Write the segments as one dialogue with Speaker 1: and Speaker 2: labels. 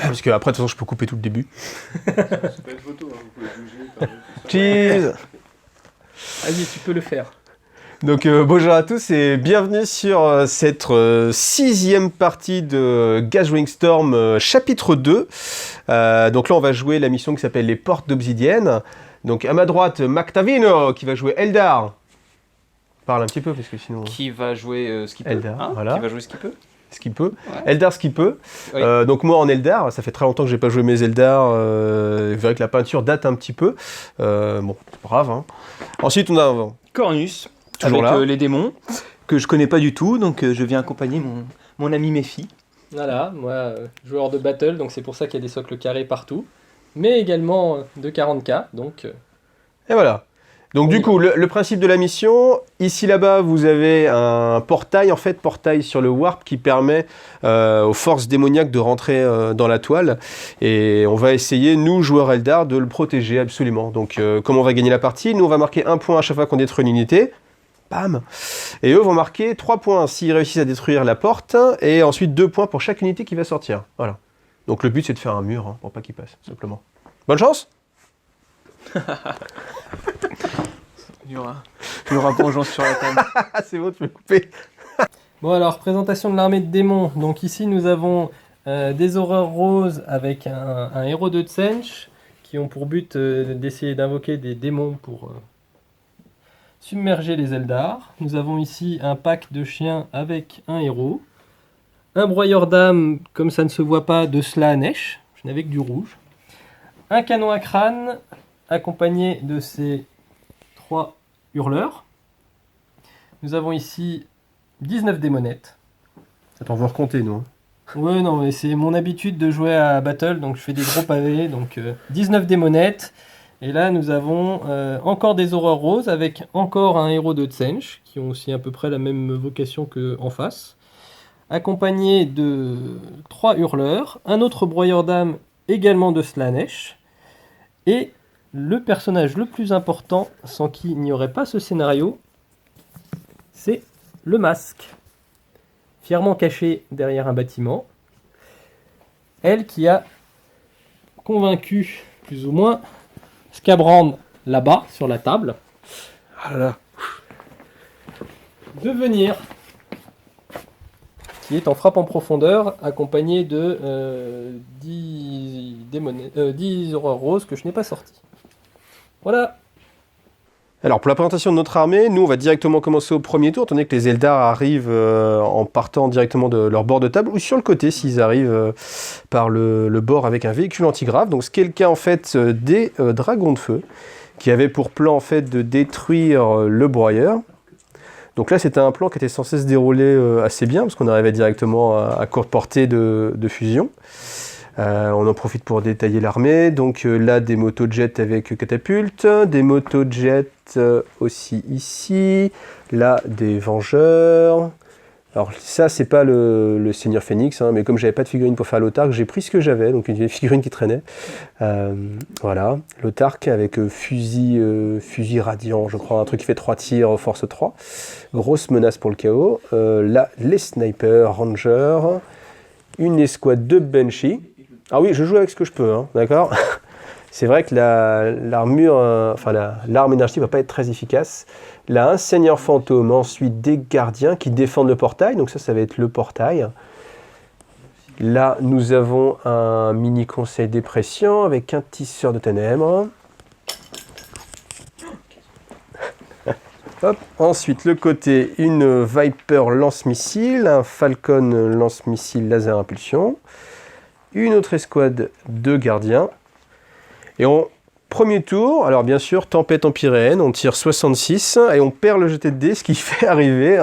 Speaker 1: Parce que après, de toute façon, je peux couper tout le début.
Speaker 2: C'est pas une photo, hein, vous pouvez bouger.
Speaker 1: Cheese.
Speaker 3: Vas-y, tu peux le faire.
Speaker 1: Donc bonjour à tous et bienvenue sur cette 6e partie de Gathering Storm chapitre 2. Donc là on va jouer la mission qui s'appelle les Portes d'Obsidienne. Donc à ma droite, Mactavino qui va jouer Eldar. Parle un petit peu parce que sinon...
Speaker 4: Qui va jouer ce qu'il peut.
Speaker 1: Eldar,
Speaker 4: Hein,
Speaker 1: voilà.
Speaker 4: Qui va jouer ce qu'il peut.
Speaker 1: Ce qu'il peut.
Speaker 4: Ouais.
Speaker 1: Eldar ce qu'il peut.
Speaker 4: Oui.
Speaker 1: Donc moi en Eldar, ça fait très longtemps que j'ai pas joué mes Eldar. Vous verrez que la peinture date un petit peu. Bon, c'est pas grave. Hein. Ensuite on a...
Speaker 4: Cornus,
Speaker 1: Toujours
Speaker 4: avec
Speaker 1: là.
Speaker 4: les démons, que je connais pas du tout, donc je viens accompagner mon ami Méphi.
Speaker 3: Voilà, moi, joueur de battle, donc c'est pour ça qu'il y a des socles carrés partout. Mais également de 40k, donc...
Speaker 1: Et voilà. Donc du coup, le principe de la mission, ici là-bas, vous avez un portail, en fait, portail sur le warp qui permet aux forces démoniaques de rentrer dans la toile. Et on va essayer, nous, joueurs Eldar, de le protéger absolument. Donc comment on va gagner la partie? Nous, on va marquer 1 point à chaque fois qu'on détruit une unité. Bam. Et eux vont marquer 3 points s'ils réussissent à détruire la porte, et ensuite 2 points pour chaque unité qui va sortir. Voilà. Donc le but, c'est de faire un mur, hein, pour pas qu'il passe, simplement. Bonne chance!
Speaker 4: Il y aura vengeance sur la table.
Speaker 1: Ah, c'est bon, tu peux couper.
Speaker 3: Bon alors, présentation de l'armée de démons. Donc ici, nous avons des horreurs roses avec un héros de Tsench qui ont pour but d'essayer d'invoquer des démons pour submerger les Eldar. Nous avons ici un pack de chiens avec un héros. Un broyeur d'âme, comme ça ne se voit pas, de Slaanesh. Je n'avais que du rouge. Un canon à crâne accompagné de ces 3 hurleurs. Nous avons ici 19 démonettes.
Speaker 1: Attends, on va recompter, nous.
Speaker 3: Ouais, non, mais c'est mon habitude de jouer à Battle, donc je fais des gros pavés, donc 19 démonettes. Et là, nous avons encore des horreurs roses avec encore un héros de Tsench, qui ont aussi à peu près la même vocation qu'en face. Accompagné de 3 hurleurs, un autre broyeur d'âme également de Slaanesh, et le personnage le plus important, sans qui il n'y aurait pas ce scénario, c'est le masque. Fièrement caché derrière un bâtiment. Elle qui a convaincu, plus ou moins, Scabrand là-bas, sur la table,
Speaker 1: Ah là.
Speaker 3: de venir. Qui est en frappe en profondeur, accompagné de 10 horreurs roses que je n'ai pas sorties. Voilà.
Speaker 1: Alors pour la présentation de notre armée, nous on va directement commencer au premier tour, étant donné que les Eldar arrivent en partant directement de leur bord de table, ou sur le côté s'ils arrivent par le bord avec un véhicule antigrave. Donc ce qui est le cas en fait des dragons de feu, qui avaient pour plan en fait de détruire le broyeur. Donc là c'était un plan qui était censé se dérouler assez bien, parce qu'on arrivait directement à courte portée de fusion. On en profite pour détailler l'armée. Donc là, des motojets avec catapulte, des motojets aussi ici. Là, des vengeurs. Alors ça, c'est pas le Seigneur Phoenix, hein, mais comme j'avais pas de figurine pour faire l'autarque, j'ai pris ce que j'avais, donc une figurine qui traînait. Voilà, l'autarque avec fusil radiant, je crois, un truc qui fait 3 tirs, force 3. Grosse menace pour le chaos. Là, les snipers, rangers. Une escouade de Banshee. Ah oui, je joue avec ce que je peux, hein, d'accord. C'est vrai que l'arme énergie va pas être très efficace. Là, un seigneur fantôme, ensuite des gardiens qui défendent le portail, donc ça va être le portail. Là, nous avons un mini conseil dépression avec un tisseur de ténèbres. Hop. Ensuite, le côté, une Viper lance-missile, un Falcon lance-missile laser impulsion. Une autre escouade de gardiens. Et en premier tour, alors bien sûr, tempête empyréenne, on tire 66 et on perd le jeté de dés, ce qui fait arriver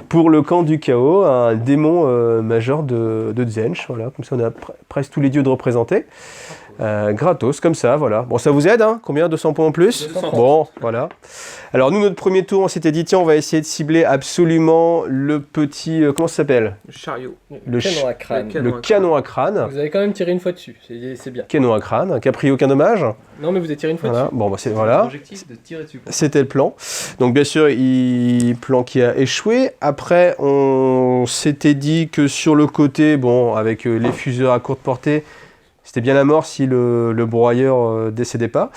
Speaker 1: pour le camp du chaos un démon majeur de Tsench. Voilà, comme ça on a presque tous les dieux de représentés. Gratos, comme ça, voilà. Bon, ça vous aide, hein? Combien? 200 points en plus?
Speaker 3: 200.
Speaker 1: Bon, voilà. Alors nous, notre premier tour, on s'était dit, tiens, on va essayer de cibler absolument le petit... comment ça s'appelle?
Speaker 4: Le chariot.
Speaker 1: Le
Speaker 3: canon à crâne.
Speaker 1: Le canon à crâne.
Speaker 3: Vous avez quand même tiré une fois dessus, c'est bien.
Speaker 1: Canon à crâne, qui a pris aucun dommage.
Speaker 3: Non mais vous avez tiré une fois
Speaker 1: Voilà,
Speaker 3: dessus.
Speaker 1: bon, bah, voilà.
Speaker 4: L'objectif de tirer dessus.
Speaker 1: C'était le plan. Donc bien sûr, plan qui a échoué. Après, on s'était dit que sur le côté, bon, avec les fuseurs à courte portée, C'était bien la mort si le broyeur décédait pas.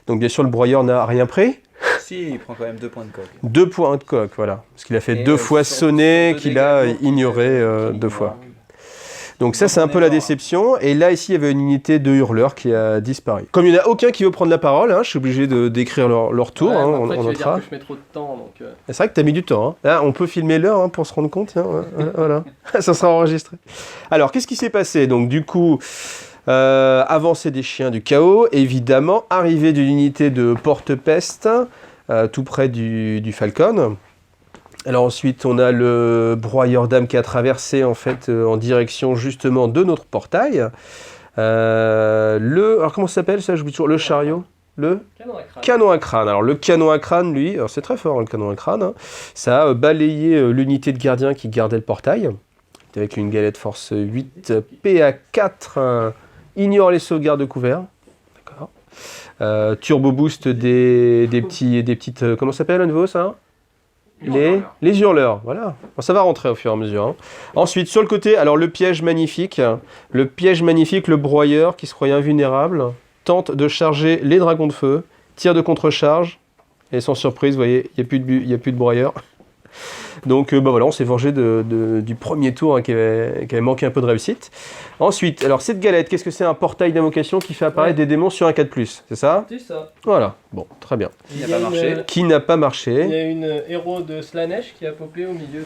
Speaker 1: Donc bien sûr, le broyeur n'a rien pris.
Speaker 5: Si, il prend quand même 2 points de coque.
Speaker 1: 2 points de coque, voilà. Parce qu'il a fait
Speaker 5: Et,
Speaker 1: 2 fois
Speaker 5: sur
Speaker 1: sonner,
Speaker 5: 2
Speaker 1: qu'il
Speaker 5: dégâts
Speaker 1: a
Speaker 5: de mort
Speaker 1: ignoré
Speaker 5: qui
Speaker 1: 2 fois.
Speaker 5: ignore.
Speaker 1: Donc ça, c'est un peu la déception. Et là, ici, il y avait une unité de hurleurs qui a disparu. Comme il n'y en a aucun qui veut prendre la parole, hein, je suis obligé de décrire leur tour.
Speaker 3: Ouais,
Speaker 1: hein,
Speaker 3: mais
Speaker 1: on
Speaker 3: après, tu veux dire
Speaker 1: notera.
Speaker 3: que je mets trop de temps, donc...
Speaker 1: C'est vrai que tu as mis du temps. Hein. Là, on peut filmer l'heure hein, pour se rendre compte. Tiens, voilà. Ça sera enregistré. Alors, qu'est-ce qui s'est passé? Donc, du coup, avancée des chiens du chaos, évidemment, arrivée d'une unité de porte-peste, tout près du Falcon. Alors ensuite, on a le broyeur d'âme qui a traversé en fait en direction justement de notre portail. Alors comment ça s'appelle ça? J'oublie toujours. Le chariot. Le
Speaker 3: Canon à crâne.
Speaker 1: canon à crâne. Alors le canon à crâne, lui, alors c'est très fort le canon à crâne. Hein. Ça a balayé l'unité de gardien qui gardait le portail. Avec une galette force 8 PA4. Ignore les sauvegardes de couvert. D'accord. Turbo boost des petites. Comment ça s'appelle à nouveau ça? Les hurleurs, voilà. Bon, ça va rentrer au fur et à mesure. Hein. Ensuite, sur le côté, alors le piège magnifique. Le broyeur qui se croyait invulnérable tente de charger les dragons de feu, tire de contre-charge, et sans surprise, vous voyez, il n'y a plus de broyeur. Donc bah voilà, on s'est vengé du premier tour hein, qui avait manqué un peu de réussite. Ensuite, alors cette galette, qu'est-ce que c'est? Un portail d'invocation qui fait apparaître des démons sur un 4+, c'est ça?
Speaker 3: C'est ça.
Speaker 1: Voilà, bon, très bien.
Speaker 3: Il
Speaker 5: n'a
Speaker 3: y a
Speaker 5: pas marché.
Speaker 1: Qui n'a pas
Speaker 3: Il y
Speaker 1: marché?
Speaker 3: a une héros de Slanesh qui a popé au milieu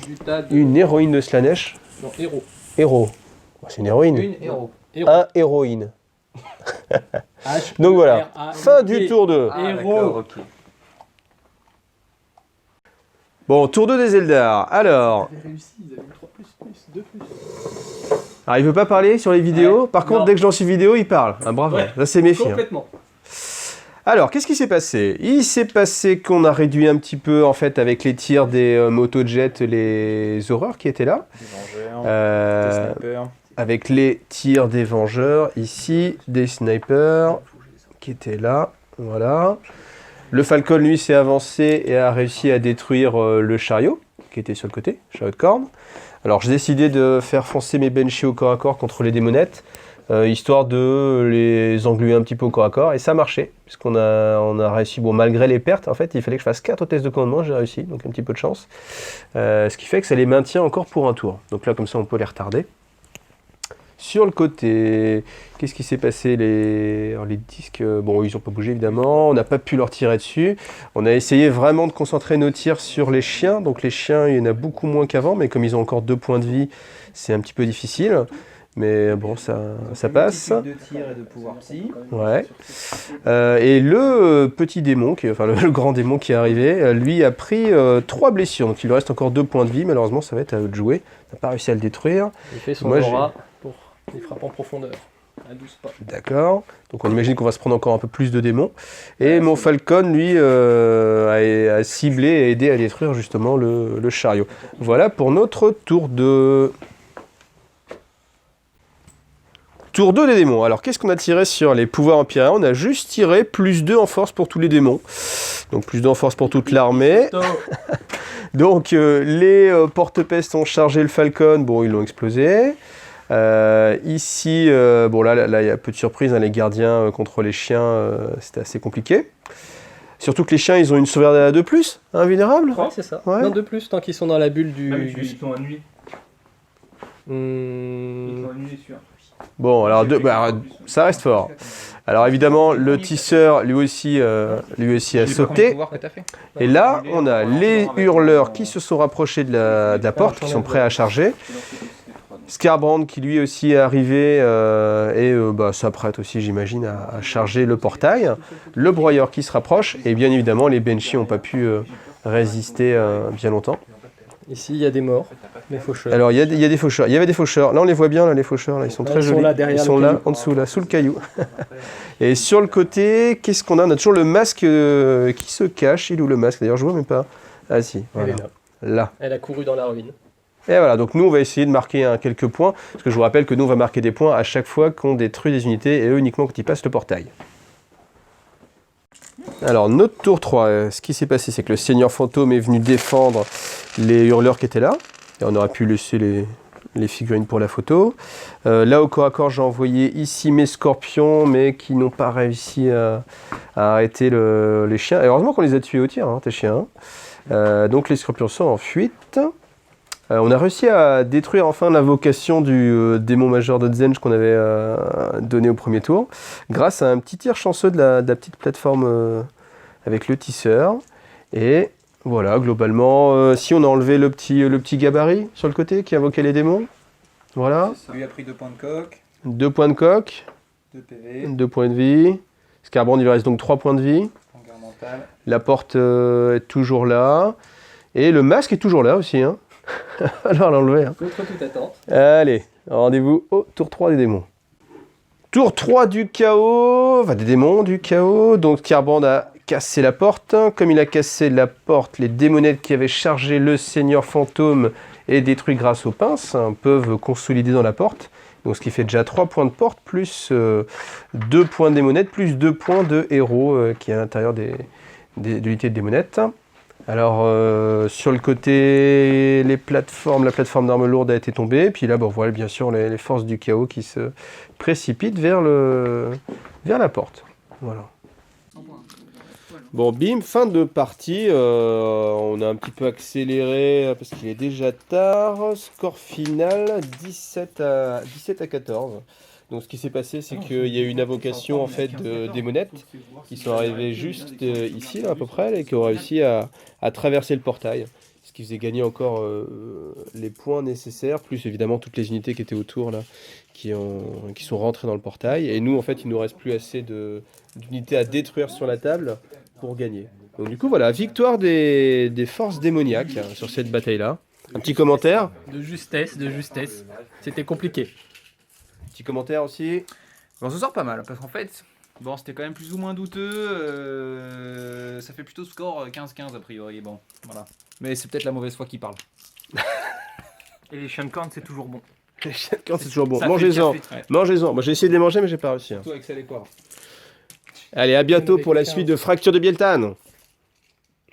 Speaker 3: du tas de...
Speaker 1: Une héroïne de Slanesh.
Speaker 3: Non, héros.
Speaker 1: Héros. Oh, c'est une héroïne.
Speaker 5: Une héros.
Speaker 3: Héros.
Speaker 1: Un héroïne.
Speaker 3: H
Speaker 1: Donc voilà,
Speaker 3: R A
Speaker 1: fin du tour 2.
Speaker 5: Ah,
Speaker 3: Héros.
Speaker 5: d'accord, ok.
Speaker 1: Bon, tour 2 des Eldar. Alors,
Speaker 3: Ils avaient réussi, ils avaient eu 3++, 2+.
Speaker 1: il veut pas parler sur les vidéos.
Speaker 3: Ouais,
Speaker 1: Par contre,
Speaker 3: non.
Speaker 1: dès que je lance une vidéo, il parle. Ah, bravo,
Speaker 3: Ouais,
Speaker 1: ça c'est méfiant.
Speaker 3: Complètement.
Speaker 1: Alors, qu'est-ce qui s'est passé? Il s'est passé qu'on a réduit un petit peu, en fait, avec les tirs des motojets, les horreurs qui étaient là.
Speaker 5: Des vengeurs,
Speaker 1: Euh,
Speaker 5: des snipers.
Speaker 1: avec les tirs des vengeurs, ici, des snipers qui étaient là. Voilà. Le Falcon, lui, s'est avancé et a réussi à détruire le chariot, qui était sur le côté, chariot de corne. Alors, j'ai décidé de faire foncer mes Banshee au corps à corps contre les démonettes, histoire de les engluer un petit peu au corps à corps, et ça a marché, puisqu'on a réussi, bon, malgré les pertes, en fait, il fallait que je fasse 4 tests de commandement, j'ai réussi, donc un petit peu de chance. Ce qui fait que ça les maintient encore pour un tour. Donc là, comme ça, on peut les retarder. Sur le côté, qu'est-ce qui s'est passé? Alors, les disques, bon, ils n'ont pas bougé évidemment, on n'a pas pu leur tirer dessus. On a essayé vraiment de concentrer nos tirs sur les chiens. Donc les chiens, il y en a beaucoup moins qu'avant, mais comme ils ont encore 2 points de vie, c'est un petit peu difficile. Mais bon, ça passe.
Speaker 5: De tir et de pouvoir psy.
Speaker 1: Ouais. Et le petit démon, enfin le grand démon qui est arrivé, lui a pris 3 blessures. Donc il lui reste encore 2 points de vie. Malheureusement, ça va être à eux de jouer. On n'a pas réussi à le détruire.
Speaker 3: Il fait son
Speaker 1: Moi,
Speaker 3: aura pour les frappes en profondeur. À 12 pas.
Speaker 1: D'accord. Donc on imagine qu'on va se prendre encore un peu plus de démons. Et mon Falcon, lui, a ciblé et aidé à détruire justement le chariot. Voilà pour notre tour 2. Tour 2 des démons. Alors qu'est-ce qu'on a tiré sur les pouvoirs empyréens? On a juste tiré +2 en force pour tous les démons. Donc +2 en force pour toute l'armée. Donc les porte-pestes ont chargé le Falcon. Bon, ils l'ont explosé. Ici, bon là il y a peu de surprises, hein, les gardiens contre les chiens, c'était assez compliqué. Surtout que les chiens, ils ont une sauvegarde à 2+, invulnérable.
Speaker 3: Ouais, c'est ça.
Speaker 1: Ouais.
Speaker 3: Non, de plus, tant qu'ils sont dans la bulle du...
Speaker 5: Ils sont annulés.
Speaker 3: Hmm,
Speaker 5: annulés sur.
Speaker 1: Bon, alors ça reste fort. Alors évidemment, le tisseur, lui aussi a sauté. Et là, on a les hurleurs qui se sont rapprochés de la porte, qui sont prêts à charger. Scarbrand qui lui aussi est arrivé et s'apprête aussi, j'imagine, à charger le portail. Le broyeur qui se rapproche. Et bien évidemment, les Banshee n'ont pas pu résister bien longtemps.
Speaker 3: Ici, il y a des morts, des faucheurs.
Speaker 1: Alors, il y a des faucheurs. Il y avait des faucheurs. Là, on les voit bien, là, les faucheurs. Là, ils sont très jolis.
Speaker 3: Là, derrière
Speaker 1: ils sont là, en dessous, là, sous le caillou. Et sur le côté, qu'est-ce qu'on a? On a toujours le masque qui se cache. Il est où le masque? D'ailleurs, je vois même pas. Ah si, voilà.
Speaker 3: Elle est là.
Speaker 1: Là.
Speaker 3: Elle a couru dans la ruine.
Speaker 1: Et voilà, donc nous, on va essayer de marquer quelques points. Parce que je vous rappelle que nous, on va marquer des points à chaque fois qu'on détruit des unités et eux uniquement quand ils passent le portail. Alors, notre tour 3, ce qui s'est passé, c'est que le Seigneur Fantôme est venu défendre les hurleurs qui étaient là. Et on aurait pu laisser les figurines pour la photo. Là, au corps à corps, j'ai envoyé ici mes scorpions, mais qui n'ont pas réussi à arrêter les chiens. Et heureusement qu'on les a tués au tir, hein, tes chiens. Donc les scorpions sont en fuite. On a réussi à détruire enfin l'invocation du démon majeur de Zenj qu'on avait donné au premier tour, grâce à un petit tir chanceux de la petite plateforme avec le tisseur. Et voilà, globalement, si on a enlevé le petit gabarit sur le côté qui invoquait les démons, voilà.
Speaker 5: Lui a pris 2 points de coque,
Speaker 1: 2 points de coque,
Speaker 5: 2 PV,
Speaker 1: 2 points de vie. Scarbrand, il lui reste donc 3 points de vie.
Speaker 5: Hangar mental.
Speaker 1: La porte est toujours là. Et le masque est toujours là aussi, hein. Alors l'enlever. Hein.
Speaker 3: Contre toute attente.
Speaker 1: Allez, rendez-vous au tour 3 des démons. Tour 3 du chaos, enfin des démons du chaos. Donc Scarbrand a cassé la porte. Comme il a cassé la porte, les démonettes qui avaient chargé le seigneur fantôme et détruit grâce aux pinces peuvent consolider dans la porte. Donc ce qui fait déjà 3 points de porte, plus 2 points de démonettes, plus 2 points de héros qui est à l'intérieur de l'unité de démonettes. Alors, sur le côté, la plateforme d'armes lourdes a été tombée. Puis là, bon, voilà bien sûr les forces du chaos qui se précipitent vers la porte. Voilà. Bon, bim, fin de partie. On a un petit peu accéléré parce qu'il est déjà tard. Score final 17 à 14. Donc ce qui s'est passé, c'est qu'il y a eu une invocation en fait de démonettes qui sont arrivées juste ici, là, à peu près, et qui ont réussi à traverser le portail. Ce qui faisait gagner encore les points nécessaires, plus évidemment toutes les unités qui étaient autour, là, qui sont rentrées dans le portail. Et nous, en fait, il nous reste plus assez d'unités à détruire sur la table pour gagner. Donc du coup, voilà, victoire des forces démoniaques hein, sur cette bataille-là. Un petit commentaire.
Speaker 3: De justesse. C'était compliqué.
Speaker 1: Petit commentaire aussi.
Speaker 5: Bon, on se sort pas mal, parce qu'en fait, bon, c'était quand même plus ou moins douteux. Ça fait plutôt score 15-15 a priori, bon, voilà. Mais c'est peut-être la mauvaise foi qui parle.
Speaker 3: Et les chiens de corne, c'est toujours bon.
Speaker 1: Les chiens de corne, c'est toujours bon.
Speaker 3: Ça fait
Speaker 1: Mangez-en.
Speaker 3: café.
Speaker 5: Ouais.
Speaker 1: Mangez-en. Moi, j'ai essayé de les manger, mais j'ai pas réussi. Hein.
Speaker 5: Surtout avec ça les poires.
Speaker 1: Allez, à bientôt pour la suite de Fracture de Bieltan.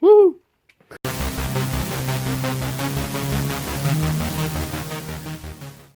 Speaker 1: Wouhou!